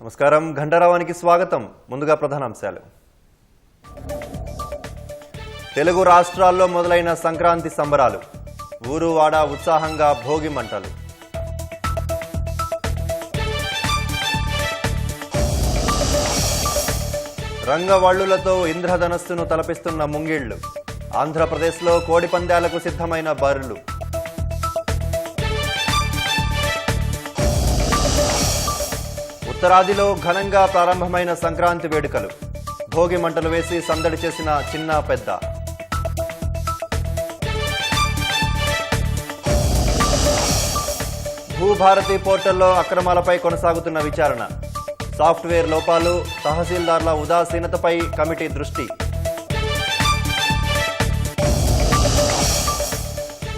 నమస్కారం ఘంటారావానికి స్వాగతం. ముందుగా ప్రధానాంశాలు. తెలుగు రాష్ట్రాల్లో మొదలైన సంక్రాంతి సంబరాలు. ఊరు వాడ ఉత్సాహంగా భోగి మంటలు. రంగవళ్లులతో ఇంద్రధనస్సును తలపిస్తున్న ముంగిళ్లు. ఆంధ్రప్రదేశ్లో కోడి పందాలకు సిద్ధమైన బర్రెలు. ఉత్తరాదిలో ఘనంగా ప్రారంభమైన సంక్రాంతి వేడుకలు. భోగి మంటలు వేసి సందడి చేసిన చిన్న పెద్ద. భూభారతి పోర్టల్లో అక్రమాలపై కొనసాగుతున్న విచారణ. సాఫ్ట్వేర్ లోపాలు, తహసీల్దార్ల ఉదాసీనతపై కమిటీ దృష్టి.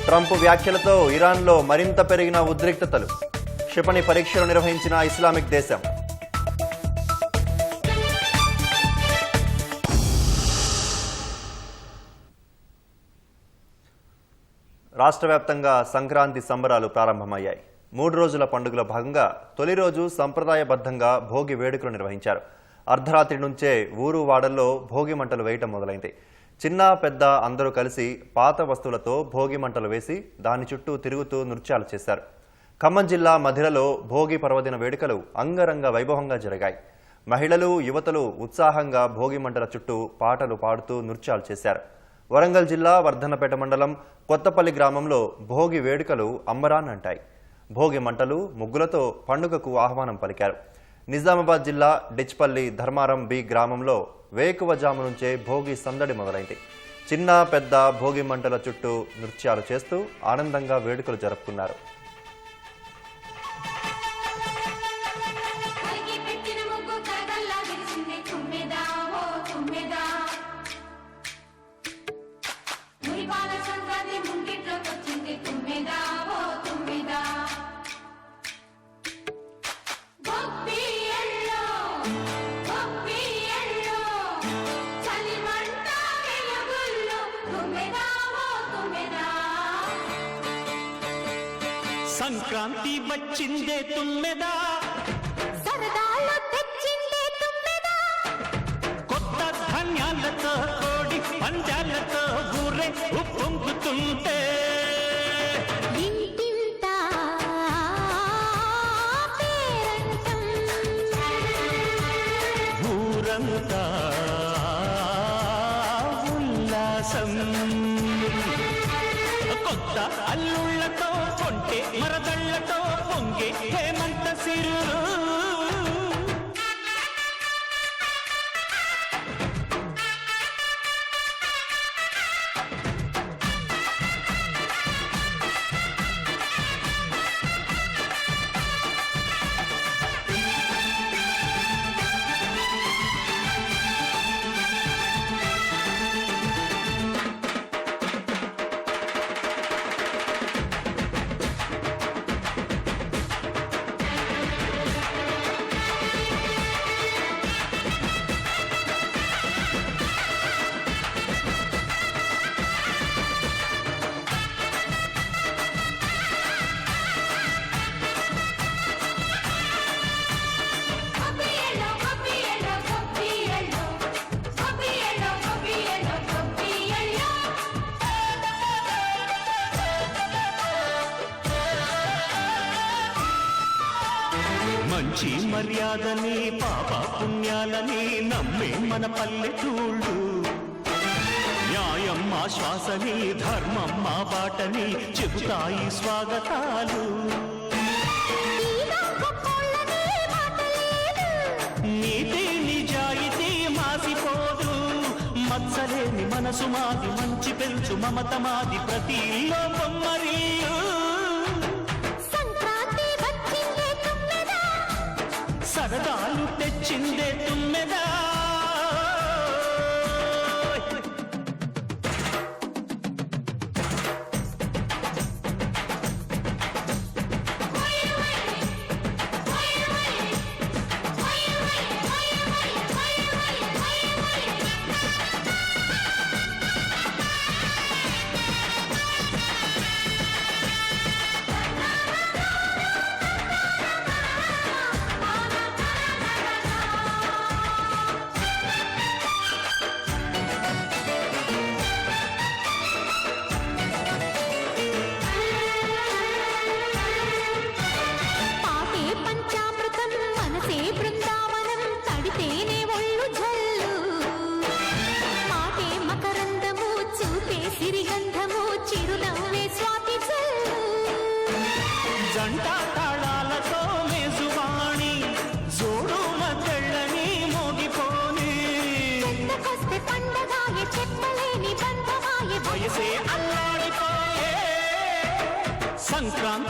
ట్రంప్ వ్యాఖ్యలతో ఇరాన్లో మరింత పెరిగిన ఉద్రిక్తతలు. క్షిపణి పరీక్షలు నిర్వహించిన ఇస్లామిక్ దేశం. రాష్ట్ర వ్యాప్తంగా సంక్రాంతి సంబరాలు ప్రారంభమయ్యాయి. 3 రోజుల పండుగలో భాగంగా తొలి రోజు సంప్రదాయబద్ధంగా భోగి వేడుకలు నిర్వహించారు. అర్ధరాత్రి నుంచే ఊరు వాడల్లో భోగి మంటలు వేయటం మొదలైంది. చిన్న పెద్ద అందరూ కలిసి పాత వస్తువులతో భోగి మంటలు వేసి దాని చుట్టూ తిరుగుతూ నృత్యాలు చేశారు. ఖమ్మం జిల్లా మధిరలో భోగి పర్వదిన వేడుకలు అంగరంగ వైభవంగా జరిగాయి. మహిళలు, యువతలు ఉత్సాహంగా భోగి మంటల చుట్టూ పాటలు పాడుతూ నృత్యాలు చేశారు. వరంగల్ జిల్లా వర్ధన్నపేట మండలం కొత్తపల్లి గ్రామంలో భోగి వేడుకలు అంబరాన్నంటాయి. భోగి మంటలు, ముగ్గులతో పండుగకు ఆహ్వానం పలికారు. నిజామాబాద్ జిల్లా డిచ్పల్లి ధర్మారం బి గ్రామంలో వేకువజాము నుంచే భోగి సందడి మొదలైంది. చిన్న పెద్ద భోగి మంటల చుట్టూ నృత్యాలు చేస్తూ ఆనందంగా వేడుకలు జరుపుకున్నారు. సంక్రాంతి వచ్చిందే తుమ్మెదా, సరదాలు తెచ్చిందే తుమ్మెదా, కొత్త ధాన్యాలతో కోడి పందాలతో ఊరే ఉప్పొంగుతుంటే ఇంటింత పేరంటం, ఊరంతా ఉల్లాసం. కొత్త అల్లుళ్లతో కొంటే మరదళ్లతో పొంగే హేమంత సిరులు. మంచి మర్యాదని పాప పుణ్యాలని నమ్మే మన పల్లెటూళ్ళు. న్యాయం మా శ్వాసని, ధర్మం మా బాటని చెబుతాయి స్వాగతాలు. నీతి నిజాయితీ మాసిపోదు, మత్సలేని మనసు మాది, మంచి పెంచు మమత మాది, ప్రతి ఇల్లో బొమ్మరిల్లు. సరదాలు తెచ్చిందే తుమ్మెదా.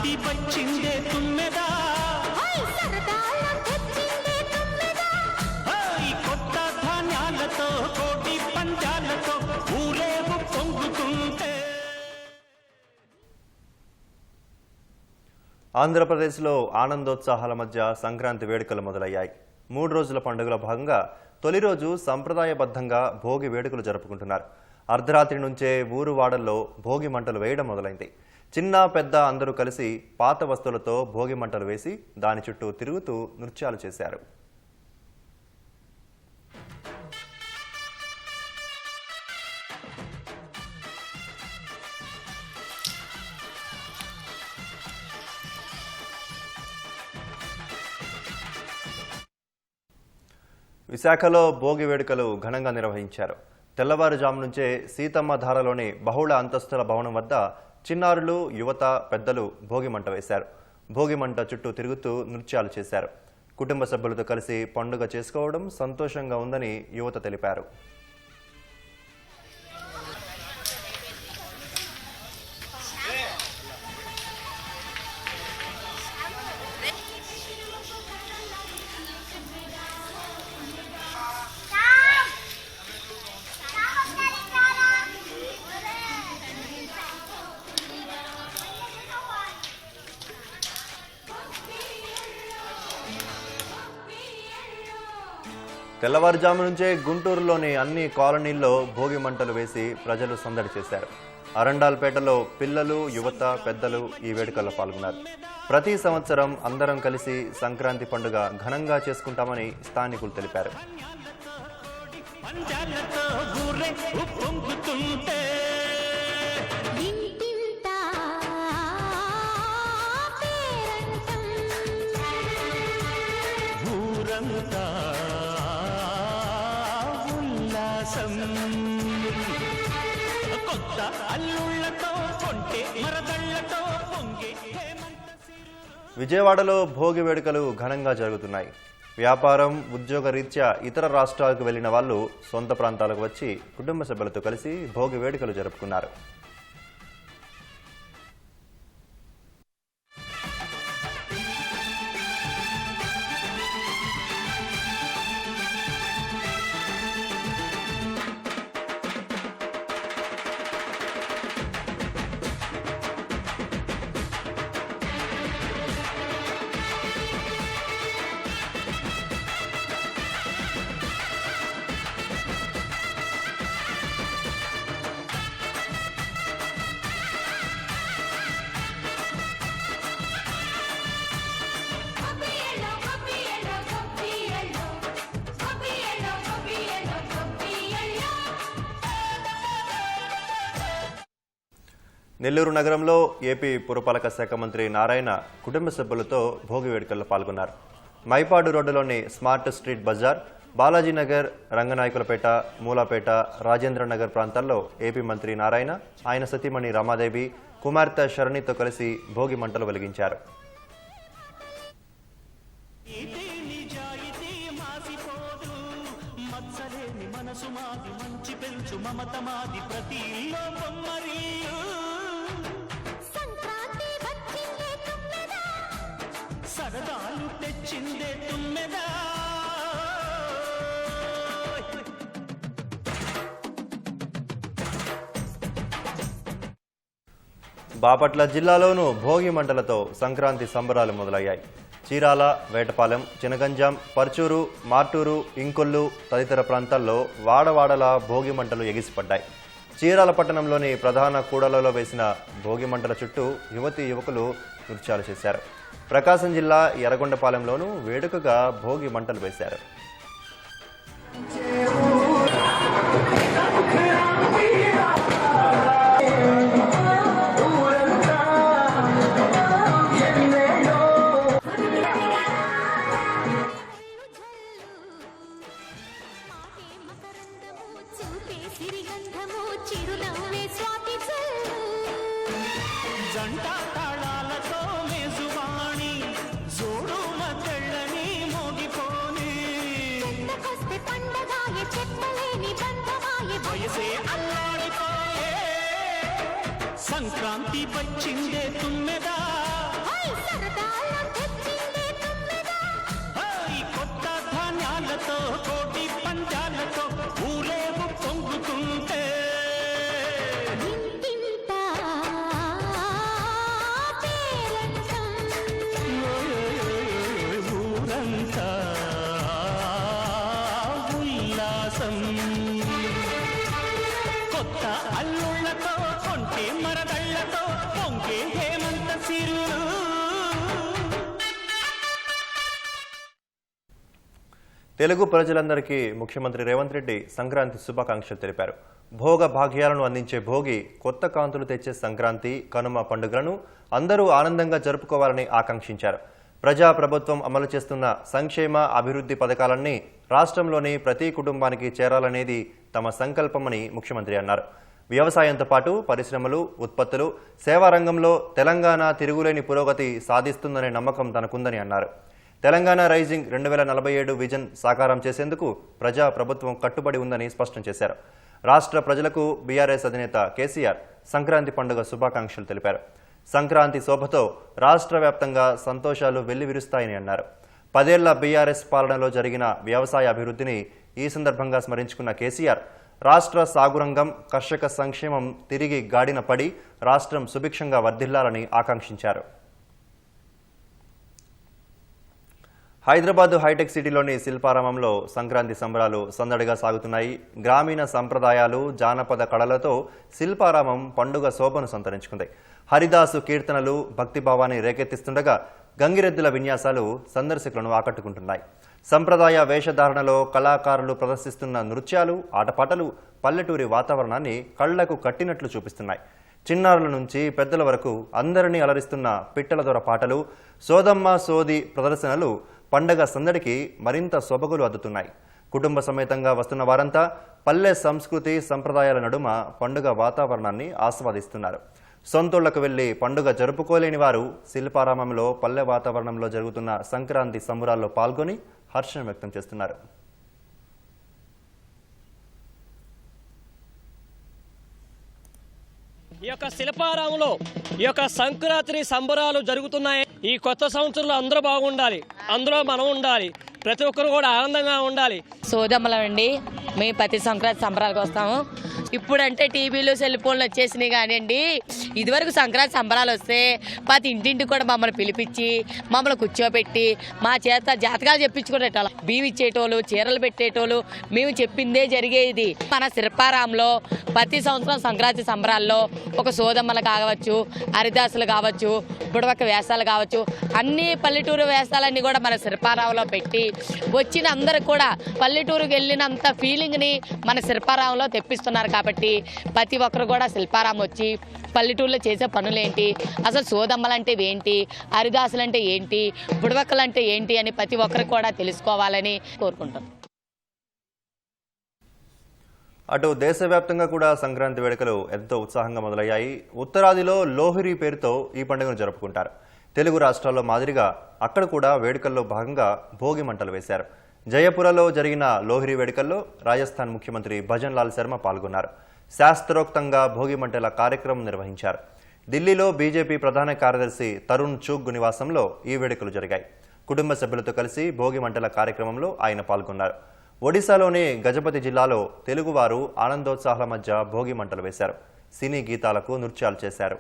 సంక్రాంతి వచ్చిందే తుమ్మెదా కొత్త ధాన్యాలతో కోటి పంచాలతో ఊరేగు పొంగుతుంటే. ఆంధ్రప్రదేశ్లో ఆనందోత్సాహాల మధ్య సంక్రాంతి వేడుకలు మొదలయ్యాయి. 3 రోజుల పండుగల భాగంగా తొలి రోజు సంప్రదాయబద్ధంగా భోగి వేడుకలు జరుపుకుంటున్నారు. అర్ధరాత్రి నుంచే ఊరు వాడల్లో భోగి మంటలు వేయడం మొదలైంది. చిన్న పెద్ద అందరూ కలిసి పాత వస్తువులతో భోగి మంటలు వేసి దాని చుట్టూ తిరుగుతూ నృత్యాలు చేశారు. విశాఖలో భోగి వేడుకలు ఘనంగా నిర్వహించారు. తెల్లవారుజాము నుంచే సీతమ్మ ధారలోని బహుళ అంతస్తుల భవనం వద్ద చిన్నారులు, యువత, పెద్దలు భోగి మంట వేశారు. భోగి మంట చుట్టూ తిరుగుతూ నృత్యాలు చేశారు. కుటుంబ సభ్యులతో కలిసి పండుగ చేసుకోవడం సంతోషంగా ఉందని యువత తెలిపారు. తెల్లవారుజాము నుంచే గుంటూరులోని అన్ని కాలనీల్లో భోగి మంటలు వేసి ప్రజలు సందడి చేశారు. అరండాల్పేటలో పిల్లలు, యువత, పెద్దలు ఈ వేడుకల్లో పాల్గొన్నారు. ప్రతి సంవత్సరం అందరం కలిసి సంక్రాంతి పండుగ ఘనంగా చేసుకుంటామని స్థానికులు తెలిపారు. కొత్త అల్లుళ్ళతో కొంటే మరదళ్ళతో పొంగే. విజయవాడలో భోగి వేడుకలు ఘనంగా జరుగుతున్నాయి. వ్యాపారం, ఉద్యోగ రీత్యా ఇతర రాష్ట్రాలకు వెళ్లిన వాళ్ళు సొంత ప్రాంతాలకు వచ్చి కుటుంబ సభ్యులతో కలిసి భోగి వేడుకలు జరుపుకున్నారు. నెల్లూరు నగరంలో ఏపీ పురపాలక శాఖ మంత్రి నారాయణ కుటుంబ సభ్యులతో భోగి వేడుకల్లో పాల్గొన్నారు. మైపాడు రోడ్డులోని స్మార్ట్ స్ట్రీట్ బజార్, బాలాజీనగర్, రంగనాయకులపేట, మూలాపేట, రాజేంద్రనగర్ ప్రాంతాల్లో ఏపీ మంత్రి నారాయణ, ఆయన సతీమణి రమాదేవి, కుమార్తె శరణితో కలిసి భోగి మంటలు వెలిగించారు. సరదాలు తెచ్చిందే తుమ్మెదా బాపట్ల జిల్లాలోనూ భోగి మంటలతో సంక్రాంతి సంబరాలు మొదలయ్యాయి. చీరాల, వేటపాలెం, చినగంజాం, పర్చూరు, మార్టూరు, ఇంకొల్లు తదితర ప్రాంతాల్లో వాడవాడలా భోగి మంటలు ఎగిసిపడ్డాయి. చీరాల పట్టణంలోని ప్రధాన కూడలలో వేసిన భోగి మంటల చుట్టూ యువతీ యువకులు నృత్యాలు చేశారు. ప్రకాశం జిల్లా ఎర్రగొండపాలెంలోనూ వేడుకగా భోగి మంటలు వేశారు. సంక్రాంతి వచ్చిందే తుమ్మెదా ధాన్యాలతో కోటి పంజాలతో ఊరేగు పొంగుతుంటే ఊరంతా ఉల్లాసం కొత్త అల్లుళ్ళతో కొంటే మరదళ్ళతో పొంగే హేమంత సిరులు తెలుగు ప్రజలందరికీ ముఖ్యమంత్రి రేవంత్ రెడ్డి సంక్రాంతి శుభాకాంక్షలు తెలిపారు. భోగ భాగ్యాలను అందించే భోగి, కొత్త కాంతులు తెచ్చే సంక్రాంతి, కనుమ పండుగలను అందరూ ఆనందంగా జరుపుకోవాలని ఆకాంక్షించారు. ప్రజా ప్రభుత్వం అమలు చేస్తున్న సంక్షేమ అభివృద్ధి పథకాలన్నీ రాష్ట్రంలోని ప్రతి కుటుంబానికి చేరాలనేది తమ సంకల్పమని ముఖ్యమంత్రి అన్నారు. వ్యవసాయంతో పాటు పరిశ్రమలు, ఉత్పత్తులు, సేవా రంగంలో తెలంగాణ తిరుగులేని పురోగతి సాధిస్తుందనే నమ్మకం తనకుందని అన్నారు. తెలంగాణ రైజింగ్ 2047 విజన్ సాకారం చేసేందుకు ప్రజా ప్రభుత్వం కట్టుబడి ఉందని స్పష్టం చేశారు. రాష్ట్ర ప్రజలకు బీఆర్ఎస్ అధినేత కేసీఆర్ సంక్రాంతి పండుగ శుభాకాంక్షలు తెలిపారు. సంక్రాంతి శోభతో రాష్ట్ర వ్యాప్తంగా సంతోషాలు వెల్లివిరుస్తాయని అన్నారు. 10 ఏళ్ల బీఆర్ఎస్ పాలనలో జరిగిన వ్యవసాయ అభివృద్ధిని ఈ సందర్భంగా స్మరించుకున్న కేసీఆర్ రాష్ట్ర సాగురంగం, కర్షక సంక్షేమం తిరిగి గాడిన పడి రాష్ట్రం సుభిక్షంగా వర్ధిల్లాలని ఆకాంక్షించారు. హైదరాబాద్ హైటెక్ సిటీలోని శిల్పారామంలో సంక్రాంతి సంబరాలు సందడిగా సాగుతున్నాయి. గ్రామీణ సంప్రదాయాలు, జానపద కళలతో శిల్పారామం పండుగ శోభను సంతరించుకుంది. హరిదాసు కీర్తనలు భక్తిభావాన్ని రేకెత్తిస్తుండగా గంగిరెద్దుల విన్యాసాలు సందర్శకులను ఆకట్టుకుంటున్నాయి. సంప్రదాయ వేషధారణలో కళాకారులు ప్రదర్శిస్తున్న నృత్యాలు, ఆటపాటలు పల్లెటూరి వాతావరణాన్ని కళ్లకు కట్టినట్లు చూపిస్తున్నాయి. చిన్నారుల నుంచి పెద్దల వరకు అందరినీ అలరిస్తున్న పిట్టల దొర పాటలు, సోదమ్మ సోది ప్రదర్శనలు పండగ సందడికి మరింత సొబగులు అద్దుతున్నాయి. కుటుంబ సమేతంగా వస్తున్న వారంతా పల్లె సంస్కృతి సంప్రదాయాల నడుమ పండుగ వాతావరణాన్ని ఆస్వాదిస్తున్నారు. సొంతూళ్లకు వెళ్లి పండుగ జరుపుకోలేని వారు శిల్పారామంలో పల్లె వాతావరణంలో జరుగుతున్న సంక్రాంతి సంబరాల్లో పాల్గొని హర్షం వ్యక్తం చేస్తున్నారు. ఈ యొక్క శిల్పారామంలో ఈ యొక్క సంక్రాంతి సంబరాలు జరుగుతున్నాయి. ఈ కొత్త సంవత్సరంలో అందరూ బాగుండాలి, అందులో మనం ఉండాలి, ప్రతి ఒక్కరు కూడా ఆనందంగా ఉండాలి. సోదమ్మలం అండి, మేము ప్రతి సంక్రాంతి సంబరాలకు వస్తాము. ఇప్పుడంటే టీవీలు సెల్ ఫోన్లు వచ్చేసినాయి కానివ్వండి, ఇదివరకు సంక్రాంతి సంబరాలు వస్తే ప్రతి ఇంటింటికి కూడా మమ్మల్ని పిలిపించి మమ్మల్ని కూర్చోబెట్టి మా చేత జాతకాలు చెప్పించుకునేటోళ్ళు, బియ్యం ఇచ్చేటోళ్ళు, చీరలు పెట్టేటోళ్ళు, మేము చెప్పిందే జరిగేది. మన శిల్పారాంలో ప్రతి సంవత్సరం సంక్రాంతి సంబరాల్లో ఒక సోదమ్మలు కావచ్చు, హరిదాసులు కావచ్చు, బుడవక్క వేషాలు కావచ్చు, అన్ని పల్లెటూరు వేషాలన్నీ కూడా మన శిల్పారాంలో పెట్టి వచ్చిన అందరికి కూడా పల్లెటూరుకి వెళ్ళినంత ఫీలింగ్ని మన శిల్పారాంలో తెప్పిస్తున్నారు. కాబట్టి ప్రతి ఒక్కరు కూడా శిల్పారాం వచ్చి పల్లెటూరులో చేసే పనులేంటి, అసలు సోదమ్మలంటే ఏంటి, హరిదాసులంటే ఏంటి, బుడవక్కలంటే ఏంటి అని ప్రతి ఒక్కరికి కూడా తెలుసుకోవాలని కోరుకుంటాం. అటు దేశవ్యాప్తంగా కూడా సంక్రాంతి వేడుకలు ఎంతో ఉత్సాహంగా మొదలయ్యాయి. ఉత్తరాదిలో లోహిరి పేరుతో ఈ పండుగను జరుపుకుంటారు. తెలుగు రాష్ట్రాల్లో మాదిరిగా అక్కడ కూడా వేడుకల్లో భాగంగా భోగి మంటలు వేశారు. జయపురలో జరిగిన లోహిరి వేడుకల్లో రాజస్థాన్ ముఖ్యమంత్రి భజన్ లాల్ శర్మ పాల్గొన్నారు. శాస్త్రోక్తంగా భోగి మంటల కార్యక్రమం నిర్వహించారు. ఢిల్లీలో బీజేపీ ప్రధాన కార్యదర్శి తరుణ్ చుగ్ నివాసంలో ఈ వేడుకలు జరిగాయి. కుటుంబ సభ్యులతో కలిసి భోగి మంటల కార్యక్రమంలో ఆయన పాల్గొన్నారు. ఒడిశాలోని గజపతి జిల్లాలో తెలుగువారు ఆనందోత్సాహాల మధ్య భోగి మంటలు వేశారు. సినీ గీతాలకు నృత్యాలు చేశారు.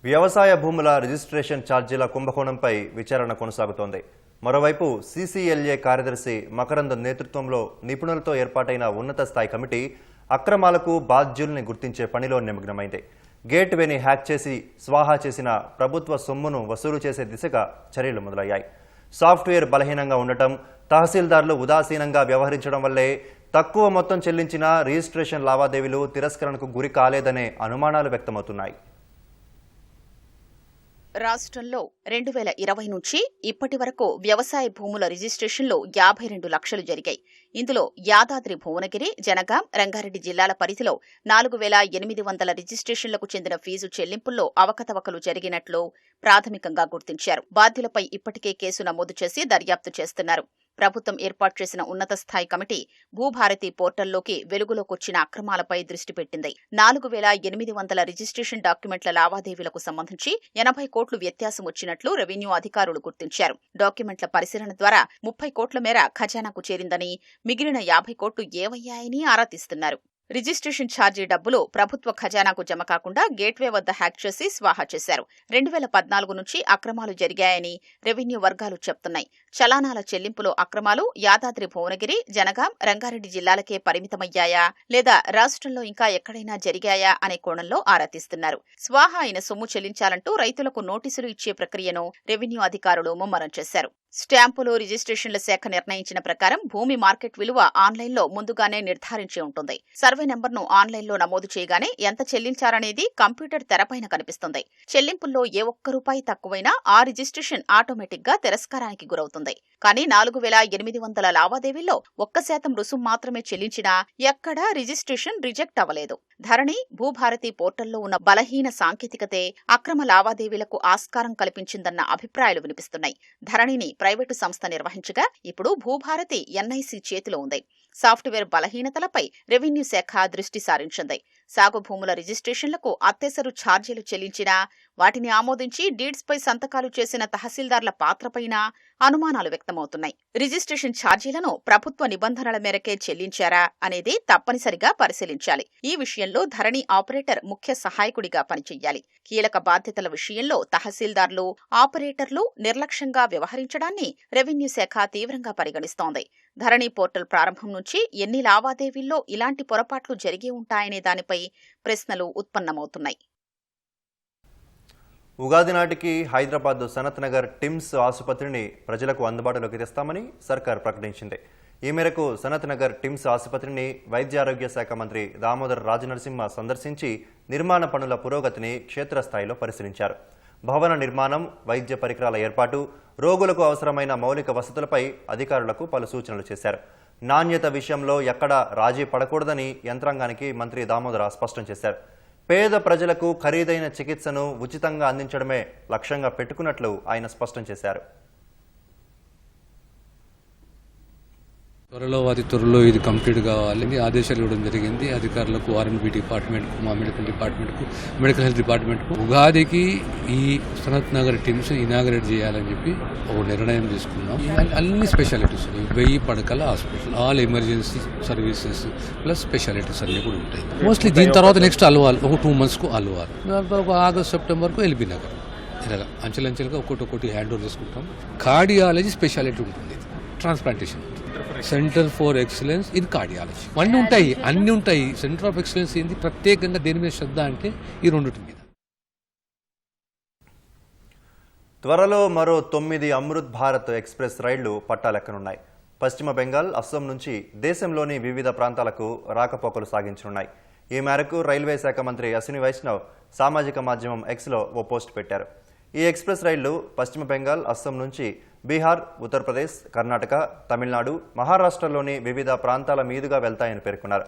వ్యవసాయ భూముల రిజిస్ట్రేషన్ ఛార్జీల కుంభకోణంపై విచారణ కొనసాగుతోంది. మరోవైపు సీసీఎల్ఏ కార్యదర్శి మకరంద్ నేతృత్వంలో నిపుణులతో ఏర్పాటైన ఉన్నత స్థాయి కమిటీ అక్రమాలకు బాధ్యుల్ని గుర్తించే పనిలో నిమగ్నమైంది. గేట్వేని హ్యాక్ చేసి స్వాహా చేసిన ప్రభుత్వ సొమ్మును వసూలు చేసే దిశగా చర్యలు మొదలయ్యాయి. సాఫ్ట్వేర్ బలహీనంగా ఉండటం, తహసీల్దార్లు ఉదాసీనంగా వ్యవహరించడం వల్లే తక్కువ మొత్తం చెల్లించిన రిజిస్ట్రేషన్ లావాదేవీలు తిరస్కరణకు గురి కాలేదనే అనుమానాలు వ్యక్తమవుతున్నాయి. రాష్ట్రంలో 2020 నుంచి ఇప్పటి వరకు వ్యవసాయ భూముల రిజిస్ట్రేషన్లు 52 లక్షలు జరిగాయి. ఇందులో యాదాద్రి భువనగిరి, జనగాం, రంగారెడ్డి జిల్లాల పరిధిలో 4800 రిజిస్ట్రేషన్లకు చెందిన ఫీజు చెల్లింపుల్లో అవకతవకలు జరిగినట్లు ప్రాథమికంగా గుర్తించారు. బాధ్యులపై ఇప్పటికే కేసు నమోదు చేసి దర్యాప్తు చేస్తున్నారు. ప్రభుత్వం ఏర్పాటు చేసిన ఉన్నత స్థాయి కమిటీ భూభారతి పోర్టల్లోకి వెలుగులోకొచ్చిన అక్రమాలపై దృష్టి పెట్టింది. 4800 రిజిస్ట్రేషన్ డాక్యుమెంట్ల లావాదేవీలకు సంబంధించి 80 కోట్లు వ్యత్యాసం వచ్చినట్లు రెవెన్యూ అధికారులు గుర్తించారు. డాక్యుమెంట్ల పరిశీలన ద్వారా 30 కోట్ల మేర ఖజానాకు చేరిందని, మిగిలిన 50 కోట్లు ఏవయ్యాయని ఆరా తీస్తున్నారు. రిజిస్ట్రేషన్ ఛార్జీ డబ్బులు ప్రభుత్వ ఖజానాకు జమ కాకుండా గేట్వే వద్ద హ్యాక్ చేసి స్వాహా చేశారు. 2014 నుంచి అక్రమాలు జరిగాయని రెవెన్యూ వర్గాలు చెప్తున్నాయి. చలానాల చెల్లింపులో అక్రమాలు యాదాద్రి భువనగిరి, జనగాం, రంగారెడ్డి జిల్లాలకే పరిమితమయ్యాయా లేదా రాష్ట్రంలో ఇంకా ఎక్కడైనా జరిగాయా అనే కోణంలో ఆరా తీస్తున్నారు. స్వాహా అయిన సొమ్ము చెల్లించాలంటూ రైతులకు నోటీసులు ఇచ్చే ప్రక్రియను రెవెన్యూ అధికారులు ముమ్మరం చేశారు. స్టాంపులు రిజిస్ట్రేషన్ల శాఖ నిర్ణయించిన ప్రకారం భూమి మార్కెట్ విలువ ఆన్లైన్లో ముందుగానే నిర్ధారించి ఉంటుంది. సర్వే నెంబర్ను ఆన్లైన్లో నమోదు చేయగానే ఎంత చెల్లించారనేది కంప్యూటర్ తెరపైన కనిపిస్తుంది. చెల్లింపుల్లో ఏ ఒక్క రూపాయి తక్కువైనా ఆ రిజిస్ట్రేషన్ ఆటోమేటిక్గా తిరస్కారానికి గురవుతుంది. కానీ 4800 లావాదేవీల్లో 1% రుసుము మాత్రమే చెల్లించినా ఎక్కడా రిజిస్ట్రేషన్ రిజెక్ట్ అవ్వలేదు. ధరణి, భూభారతి పోర్టల్లో ఉన్న బలహీన సాంకేతికతే అక్రమ లావాదేవీలకు ఆస్కారం కల్పించిందన్న అభిప్రాయాలు వినిపిస్తున్నాయి. ధరణిని ప్రైవేటు సంస్థ నిర్వహించగా ఇప్పుడు భూభారతి ఎన్ఐసి చేతిలో ఉంది. సాఫ్ట్వేర్ బలహీనతలపై రెవెన్యూ శాఖ దృష్టి సారించింది. సాగు భూముల రిజిస్ట్రేషన్లకు అత్తెసరు ఛార్జీలు చెల్లించినా వాటిని ఆమోదించి డీడ్స్పై సంతకాలు చేసిన తహసీల్దార్ల పాత్రపైన అనుమానాలు వ్యక్తమవుతున్నాయి. రిజిస్ట్రేషన్ ఛార్జీలను ప్రభుత్వ నిబంధనల మేరకే చెల్లించారా అనేది తప్పనిసరిగా పరిశీలించాలి. ఈ విషయంలో ధరణి ఆపరేటర్ ముఖ్య సహాయకుడిగా పనిచెయ్యాలి. కీలక బాధ్యతల విషయంలో తహసీల్దార్లు, ఆపరేటర్లు నిర్లక్ష్యంగా వ్యవహరించడాన్ని రెవెన్యూ శాఖ తీవ్రంగా పరిగణిస్తోంది. ధరణి పోర్టల్ ప్రారంభం నుంచి ఎన్ని లావాదేవీల్లో ఇలాంటి పొరపాట్లు జరిగి ఉంటాయనే దానిపై ప్రశ్నలు ఉత్పన్నమవుతున్నాయి. ఉగాది నాటికి హైదరాబాద్ సనత్ నగర్ టిమ్స్ ఆసుపత్రిని ప్రజలకు అందుబాటులోకి తెస్తామని సర్కార్ ప్రకటించింది. ఈ మేరకు సనత్ నగర్ టిమ్స్ ఆసుపత్రిని వైద్యారోగ్య శాఖ మంత్రి దామోదర్ రాజనరసింహ సందర్శించి నిర్మాణ పనుల పురోగతిని క్షేత్రస్థాయిలో పరిశీలించారు. భవన నిర్మాణం, వైద్య పరికరాల ఏర్పాటు, రోగులకు అవసరమైన మౌలిక వసతులపై అధికారులకు పలు సూచనలు చేశారు. నాణ్యత విషయంలో ఎక్కడా రాజీ పడకూడదని యంత్రాంగానికి మంత్రి దామోదర స్పష్టం చేశారు. పేద ప్రజలకు ఖరీదైన చికిత్సను ఉచితంగా అందించడమే లక్ష్యంగా పెట్టుకున్నట్లు ఆయన స్పష్టం చేశారు. త్వరలో ఇది కంప్లీట్ కావాలని ఆదేశాలు ఇవ్వడం జరిగింది అధికారులకు, ఆర్ఎండ్బి డిపార్ట్మెంట్కు, మా మెడికల్ డిపార్ట్మెంట్కు, మెడికల్ హెల్త్ డిపార్ట్మెంట్కు. ఉగాదికి ఈ సనత్ నగర్ టీమ్స్ ఇనాగరేట్ చేయాలని చెప్పి ఒక నిర్ణయం తీసుకున్నాం. అన్ని స్పెషాలిటీస్ 1000 పడకల hospital, all emergency services plus specialities అన్ని కూడా ఉంటాయి. మోస్ట్లీ దీని తర్వాత నెక్స్ట్ అల్వాల్, ఒక 2 monthsకు అల్వాల్, ఒక ఆగస్ట్ సెప్టెంబర్కు ఎల్బీ నగర్. ఇలాగా అంచెలంచెలుగా ఒక్కొక్కటి హ్యాండ్ ఓవర్ చేసుకుంటాం. కార్డియాలజీ స్పెషాలిటీ ఉంటుంది, transplantation, centre for excellence in cardiology, అన్ని ఉంటాయి. సెంటర్ ఆఫ్ ఎక్సలెన్స్ ఏంది, ప్రత్యేకంగా దేని మీద శ్రద్ధ అంటే ఈ రెండింటి మీద. త్వరలో మరో 9 అమృత్ భారత్ ఎక్స్ప్రెస్ రైళ్లు పట్టాలెక్కనున్నాయి. పశ్చిమ బెంగాల్, అస్సాం నుంచి దేశంలోని వివిధ ప్రాంతాలకు రాకపోకలు సాగించనున్నాయి. ఈ మేరకు రైల్వే శాఖ మంత్రి అశ్విని వైష్ణవ్ సామాజిక మాధ్యమం ఎక్స్లో ఓ పోస్ట్ పెట్టారు. ఈ ఎక్స్ప్రెస్ రైళ్లు పశ్చిమ బెంగాల్, అస్సాం నుంచి బీహార్, ఉత్తరప్రదేశ్, కర్ణాటక, తమిళనాడు, మహారాష్ట్రలోని వివిధ ప్రాంతాల మీదుగా వెళ్తాయని పేర్కొన్నారు.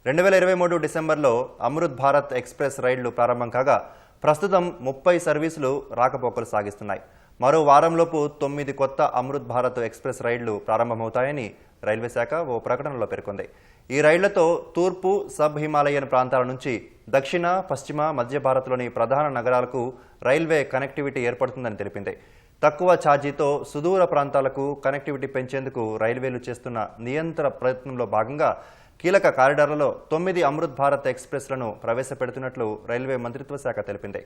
2023 డిసెంబర్లో అమృత్ భారత్ ఎక్స్ప్రెస్ రైళ్లు ప్రారంభం కాగా ప్రస్తుతం 30 సర్వీసులు రాకపోకలు సాగిస్తున్నాయి. మరో వారంలోపు 9 కొత్త అమృత్ భారత్ ఎక్స్ప్రెస్ రైళ్లు ప్రారంభమవుతాయని రైల్వే శాఖ ఓ ప్రకటనలో పేర్కొంది. ఈ రైళ్లతో తూర్పు, సబ్ హిమాలయన్ ప్రాంతాల నుంచి దక్షిణ, పశ్చిమ, మధ్య భారత్లోని ప్రధాన నగరాలకు రైల్వే కనెక్టివిటీ ఏర్పడుతుందని తెలిపింది. తక్కువ ఛార్జీతో సుదూర ప్రాంతాలకు కనెక్టివిటీ పెంచేందుకు రైల్వేలు చేస్తున్న నియంత్రణ ప్రయత్నంలో భాగంగా కీలక కారిడార్లలో 9 అమృత్ భారత్ ఎక్స్ప్రెస్లను ప్రవేశపెడుతున్నట్లు రైల్వే మంత్రిత్వ శాఖ తెలిపింది.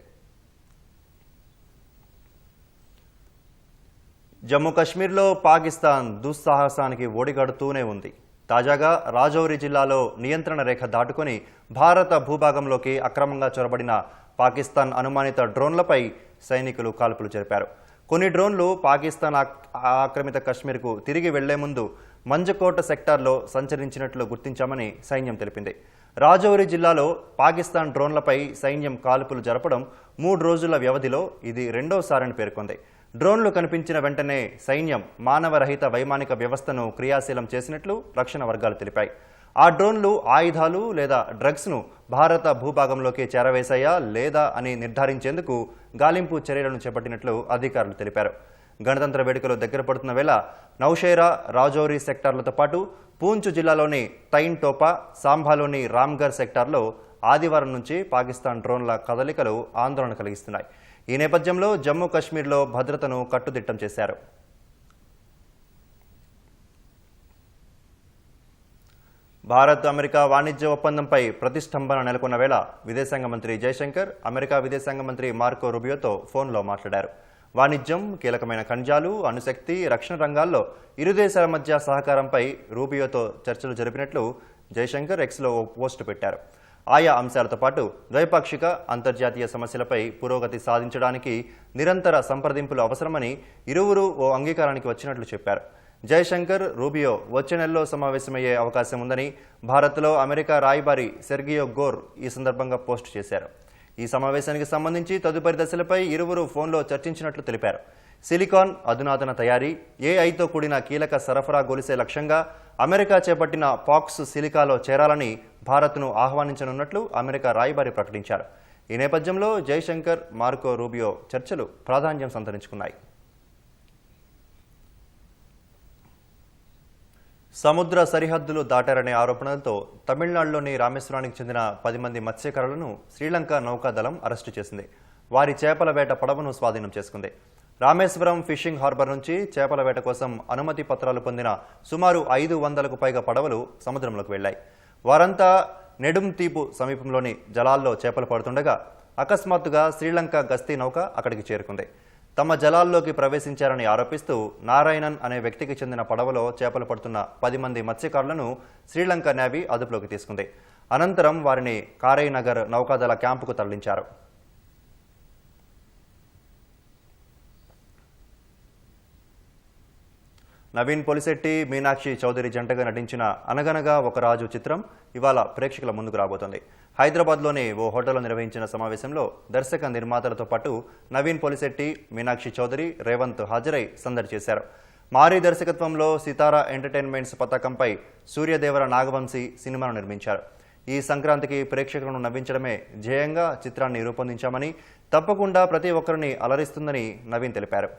జమ్మూ కశ్మీర్లో పాకిస్తాన్ దుస్సాహసానికి ఓడిగడుతూనే ఉంది. తాజాగా రాజౌరి జిల్లాలో నియంత్రణ రేఖ దాటుకొని భారత భూభాగంలోకి అక్రమంగా చొరబడిన పాకిస్తాన్ అనుమానిత డ్రోన్లపై సైనికులు కాల్పులు జరిపారు. కొన్ని డ్రోన్లు పాకిస్తాన్ ఆక్రమిత కశ్మీర్కు తిరిగి వెళ్లే ముందు మంజకోట సెక్టార్లో సంచరించినట్లు గుర్తించామని సైన్యం తెలిపింది. రాజౌరి జిల్లాలో పాకిస్తాన్ డ్రోన్లపై సైన్యం కాల్పులు జరపడం 3 రోజుల వ్యవధిలో ఇది రెండోసారని పేర్కొంది. డ్రోన్లు కనిపించిన వెంటనే సైన్యం మానవరహిత వైమానిక వ్యవస్థను క్రియాశీలం చేసినట్లు రక్షణ వర్గాలు తెలిపాయి. ఆ డ్రోన్లు ఆయుధాలు లేదా డ్రగ్స్ను భారత భూభాగంలోకి చేరవేశాయా లేదా అని నిర్ధారించేందుకు గాలింపు చర్యలను చేపట్టినట్లు అధికారులు తెలిపారు. గణతంత్ర వేడుకలు దగ్గర పడుతున్న వేళ నౌషేరా, రాజౌరి సెక్టార్లతో పాటు పూంచ్ జిల్లాలోని తైన్ టోపా, సాంబాలోని రామ్గర్ సెక్టార్లో ఆదివారం నుంచి పాకిస్తాన్ డ్రోన్ల కదలికలు ఆందోళన కలిగిస్తున్నాయి. ఈ నేపథ్యంలో జమ్మూ కశ్మీర్లో భద్రతను కట్టుదిట్టం చేశారు. భారత్ అమెరికా వాణిజ్య ఒప్పందంపై ప్రతిష్టంభన నెలకొన్న వేళ విదేశాంగ మంత్రి జయశంకర్ అమెరికా విదేశాంగ మంత్రి మార్కో రూబియోతో ఫోన్లో మాట్లాడారు. వాణిజ్యం, కీలకమైన ఖనిజాలు, అణుశక్తి, రక్షణ రంగాల్లో ఇరు దేశాల మధ్య సహకారంపై రూబియోతో చర్చలు జరిపినట్లు జయశంకర్ ఎక్స్లో ఓ పోస్టు పెట్టారు. ఆయా అంశాలతో పాటు ద్వైపాక్షిక, అంతర్జాతీయ సమస్యలపై పురోగతి సాధించడానికి నిరంతర సంప్రదింపులు అవసరమని ఇరువురు ఓ అంగీకారానికి వచ్చినట్లు చెప్పారు. జయశంకర్, రూబియో వచ్చే నెలలో సమావేశమయ్యే అవకాశం ఉందని భారత్లో అమెరికా రాయబారి సెర్గియో గోర్ ఈ సందర్భంగా పోస్టు చేశారు. ఈ సమావేశానికి సంబంధించి తదుపరి దశలపై ఇరువురు ఫోన్లో చర్చించినట్లు తెలిపారు. సిలికాన్ అధునాతన తయారీ, ఏఐతో కూడిన కీలక సరఫరా గొలిసే లక్ష్యంగా అమెరికా చేపట్టిన పాక్స్ సిలికాలో చేరాలని భారత్ను ఆహ్వానించనున్నట్లు అమెరికా రాయబారి ప్రకటించారు. ఈ నేపథ్యంలో జయశంకర్, మార్కో రూబియో చర్చలు ప్రాధాన్యం సంతరించుకున్నాయి. సముద్ర సరిహద్దులు దాటారనే ఆరోపణలతో తమిళనాడులోని రామేశ్వరానికి చెందిన 10 మంది మత్స్యకారులను శ్రీలంక నౌకాదళం అరెస్టు చేసింది. వారి చేపల వేట పడవను స్వాధీనం చేసుకుంది. రామేశ్వరం ఫిషింగ్ హార్బర్ నుంచి చేపల వేట కోసం అనుమతి పత్రాలు పొందిన సుమారు 500కు పైగా పడవలు సముద్రంలోకి వెళ్లాయి. వారంతా నెడుంతీపు సమీపంలోని జలాల్లో చేపలు పడుతుండగా అకస్మాత్తుగా శ్రీలంక గస్తీ నౌక అక్కడికి చేరుకుంది. తమ జలాల్లోకి ప్రవేశించారని ఆరోపిస్తూ నారాయణన్ అనే వ్యక్తికి చెందిన పడవలో చేపలు పడుతున్న 10 మంది మత్స్యకారులను శ్రీలంక నేవీ అదుపులోకి తీసుకుంది. అనంతరం వారిని కారైనగర్ నౌకాదళ క్యాంపుకు తరలించారు. నవీన్ పొలిశెట్టి, మీనాక్షి చౌదరి జంటగా నటించిన అనగనగా ఒక రాజు చిత్రం ఇవాళ ప్రేక్షకుల ముందుకు రాబోతోంది. హైదరాబాద్లోని ఓ హోటల్లో నిర్వహించిన సమావేశంలో దర్శక నిర్మాతలతో పాటు నవీన్ పొలిశెట్టి, మీనాక్షి చౌదరి, రేవంత్ హాజరై సందడి చేశారు. మారీ దర్శకత్వంలో సితారా ఎంటర్టైన్మెంట్స్ పతాకంపై సూర్యదేవర నాగవంశీ సినిమాను నిర్మించారు. ఈ సంక్రాంతికి ప్రేక్షకులను నవ్వించడమే ధ్యేయంగా చిత్రాన్ని రూపొందించామని, తప్పకుండా ప్రతి ఒక్కరిని అలరిస్తుందని నవీన్ తెలిపారు.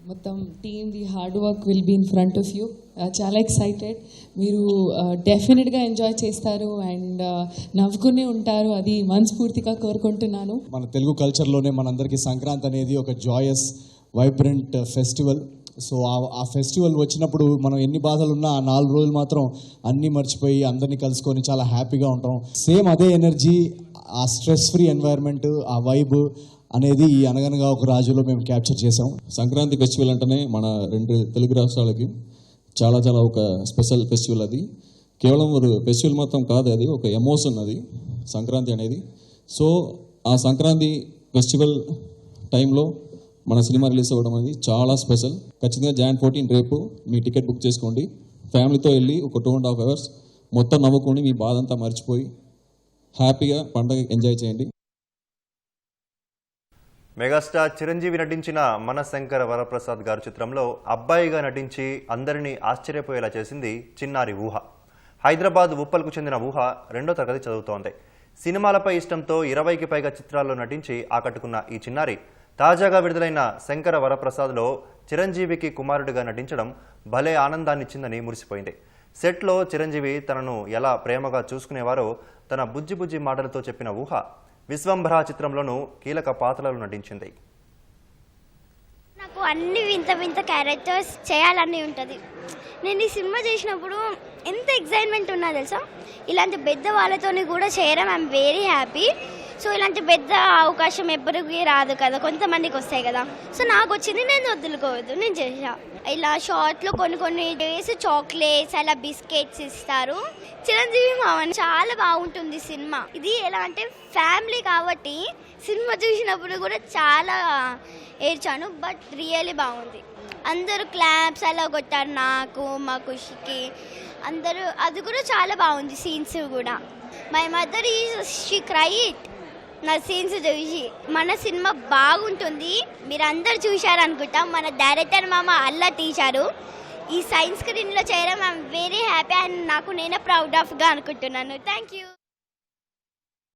మొత్తం team the hard work will be in front of you. చాలా ఎక్సైటెడ్. మీరు డెఫినెట్గా ఎంజాయ్ చేస్తారు అండ్ నవ్వుకునే ఉంటారు. అది మనస్ఫూర్తిగా కోరుకుంటున్నాను. మన తెలుగు కల్చర్లోనే మనందరికీ సంక్రాంతి అనేది ఒక జాయస్, వైబ్రెంట్ ఫెస్టివల్. సో ఆ ఫెస్టివల్ వచ్చినప్పుడు మనం ఎన్ని బాధలు ఉన్నా ఆ 4 రోజులు మాత్రం అన్నీ మర్చిపోయి అందరినీ కలుసుకొని చాలా హ్యాపీగా ఉంటాం. సేమ్ అదే ఎనర్జీ, ఆ స్ట్రెస్ ఫ్రీ ఎన్వైర్న్మెంట్, ఆ వైబ్ అనేది ఈ అనగనగా ఒక రాజులో మేము క్యాప్చర్ చేసాం. సంక్రాంతి ఫెస్టివల్ అంటేనే మన 2 తెలుగు రాష్ట్రాలకి చాలా చాలా ఒక స్పెషల్ ఫెస్టివల్. అది కేవలం ఒక ఫెస్టివల్ మాత్రం కాదు, అది ఒక ఎమోషన్ అది సంక్రాంతి అనేది. సో ఆ సంక్రాంతి ఫెస్టివల్ టైంలో మన సినిమా రిలీజ్ అవ్వడం అనేది చాలా స్పెషల్. ఖచ్చితంగా Jan 14 రేపు మీ టికెట్ బుక్ చేసుకోండి. ఫ్యామిలీతో వెళ్ళి ఒక 2.5 hours మొత్తం నవ్వుకొని మీ బాధ అంతా మర్చిపోయి హ్యాపీగా పండగ ఎంజాయ్ చేయండి. మెగాస్టార్ చిరంజీవి నటించిన మనశంకర వరప్రసాద్ గారు చిత్రంలో అబ్బాయిగా నటించి అందరినీ ఆశ్చర్యపోయేలా చేసింది చిన్నారి ఊహ. హైదరాబాద్ ఉప్పల్కు చెందిన ఊహ 2వ తరగతి చదువుతోంది. సినిమాలపై ఇష్టంతో 20కి పైగా చిత్రాల్లో నటించి ఆకట్టుకున్న ఈ చిన్నారి తాజాగా విడుదలైన శంకర వరప్రసాద్లో చిరంజీవికి కుమారుడిగా నటించడం భలే ఆనందాన్నిచ్చిందని మురిసిపోయింది. సెట్లో చిరంజీవి తనను ఎలా ప్రేమగా చూసుకునేవారో తన బుజ్జి బుజ్జి మాటలతో చెప్పిన ఊహ విశ్వంభర చిత్రంలోనూ కీలక పాత్రలు నటించింది. నాకు అన్ని వింత వింత క్యారెక్టర్స్ చేయాలని ఉంటుంది. నేను ఈ సినిమా చేసినప్పుడు ఎంత ఎక్సైట్మెంట్ ఉన్నా తెలుసా. ఇలాంటి పెద్ద వాళ్ళతోని కూడా చేయడం ఐఎమ్ వెరీ హ్యాపీ. సో ఇలాంటి పెద్ద అవకాశం ఎప్పటికీ రాదు కదా, కొంతమందికి వస్తాయి కదా. సో నాకు వచ్చింది, నేను వదులుకోవద్దు, నేను చేసా. ఇలా షార్ట్లో కొన్ని డేస్ చాక్లెట్స్ అలా బిస్కెట్స్ ఇస్తారు. చిరంజీవి మామని చాలా బాగుంటుంది సినిమా. ఇది ఎలా అంటే ఫ్యామిలీ కాబట్టి సినిమా చూసినప్పుడు కూడా చాలా ఏడ్చాను. బట్ రియల్లీ బాగుంది. అందరూ క్లాప్స్ అలా కొట్టారు నాకు, మా ఖుషికి. అందరూ అది కూడా చాలా బాగుంది సీన్స్ కూడా. మై మదర్ షీ క్రైడ్ నా సీన్స్ చూసి. మన సినిమా బాగుంటుంది, మీరు అందరు చూశారనుకుంటాం. మన డైరెక్టర్ మామ అల్లా తీశారు. ఈ సైన్స్ స్క్రీన్లో చేయడం ఐఎమ్ వెరీ హ్యాపీ అండ్ నాకు నేనే ప్రౌడ్ ఆఫ్గా అనుకుంటున్నాను. Thank you.